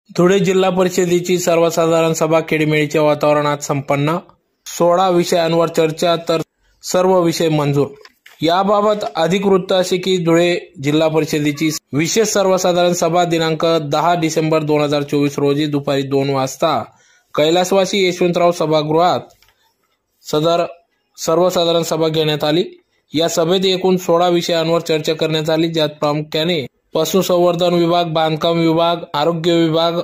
धुळे जिल्हा परिषदेची सर्वसाधारण सभा खेळीमेळीच्या वातावरणात संपन्न। 16 विषयांवर चर्चा तर सर्व विषय मंजूर। याबाबत अधिक वृत्त असे की धुळे जिल्हा परिषदेची विशेष सर्वसाधारण सभा दिनांक 10 डिसेंबर 2024 रोजी दुपारी 2 वाजता कैलासवासी यशवंतराव सभागृहात सदर सर्वसाधारण सभा घेण्यात आली। या सभेत एकूण 16 विषयांवर चर्चा करण्यात आली, ज्यात प्रामुख्याने पशुसंवर्धन विभाग, बांधकाम विभाग, आरोग्य विभाग,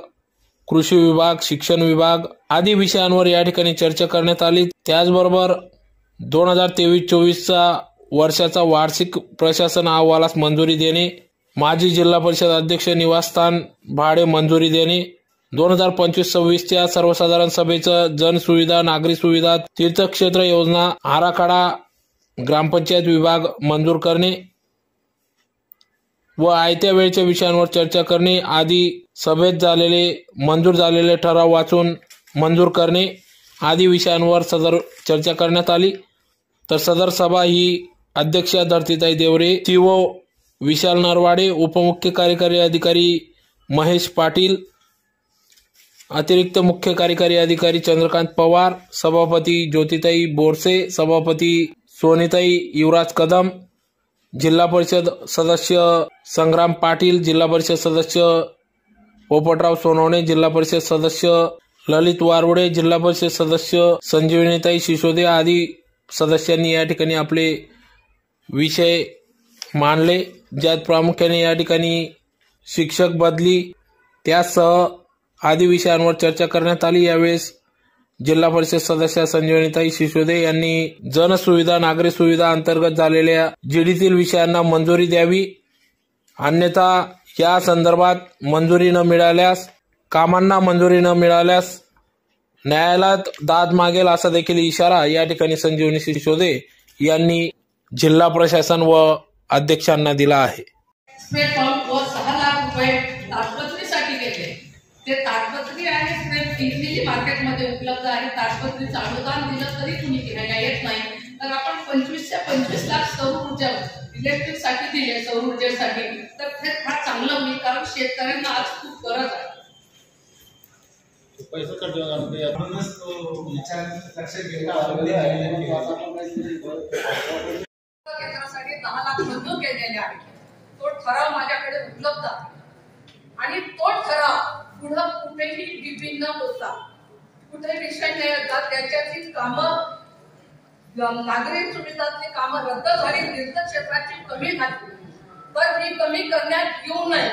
कृषी विभाग, शिक्षण विभाग आदी विषयांवर या ठिकाणी चर्चा करण्यात आली। त्याचबरोबर 2023-24 वर्षाचा वार्षिक प्रशासन अहवालास मंजुरी देणे, माजी जिल्हा परिषद अध्यक्ष निवासस्थान भाडे मंजुरी देणे, 2025-26 सर्वसाधारण सभेचं जनसुविधा, नागरी सुविधा, तीर्थक्षेत्र योजना आराखडा ग्रामपंचायत विभाग मंजूर करणे व आयत्या वेळेच्या विषयांवर चर्चा करणे आदी सभेत मंजूर झालेले ठराव वाचून मंजूर करणे आदी विषयांवर सदर चर्चा करण्यात आली। तर सदर सभा ही अध्यक्ष धरतीताई देवरे, सीओ विशाल नरवाडे, उपमुख्य कार्यकारी अधिकारी महेश पाटील, अतिरिक्त मुख्य कार्यकारी अधिकारी चंद्रकांत पवार, सभापती ज्योतिताई बोरसे, सभापती सोनीताई युवराज कदम, जिल्हा परिषद सदस्य संग्राम पाटील, जिल्हा परिषद सदस्य पोपटराव सोनवणे, जिल्हा परिषद सदस्य ललित वारवडे, जिल्हा परिषद सदस्य संजीवनीताई शिसोदे आदी सदस्यांनी या ठिकाणी आपले विषय मांडले, ज्यात प्रामुख्याने या ठिकाणी शिक्षक बदली त्यासह आदी विषयांवर चर्चा करण्यात आली। यावेळेस जिल्हा परिषद सदस्य संजीवनीताई शिसोदे यांनी जनसुविधा, नागरी सुविधा अंतर्गत झालेल्या जीडीतील विषयांना मंजुरी द्यावी, अन्यथा या संदर्भात कामांना मंजुरी न मिळाल्यास न्यायालयात दाद मागेल असा देखील इशारा या ठिकाणी संजीवनी शिसोदे यांनी जिल्हा प्रशासन व अध्यक्षांना दिला आहे। 6 लाख रुपये ताडपत्रीसाठी गेले। ते ताडपत्री आहे इंग्लिश मार्केटमध्ये उपलब्ध आहे। ताडपत्रीचं अनुदान दिलं तरी कुणी घ्यायला येत नाही। तर आपण 25 ते 25 लाख सौर ऊर्जा इलेक्ट्रिकसाठी दिले, सौर ऊर्जेसाठी, तर हे फार चांगलं होईल, कारण शेतकऱ्यांना आज खूप गरज आहे। पैसे कट म्हणूनच विचार लक्षात घेता 10 लाख मंजूर केलेले आहे। तो ठराव माझ्याकडे उपलब्ध आहे आणि तो ठराव पुढे कुठेही विभिन्न न होता, कुठे विषय नाही येतात, त्याच्याची कामं, नागरिक सुविधांची कामं रद्द झाली, तीर्थक्षेत्राची कमी झाली, तर ही कमी करण्यात येऊ नये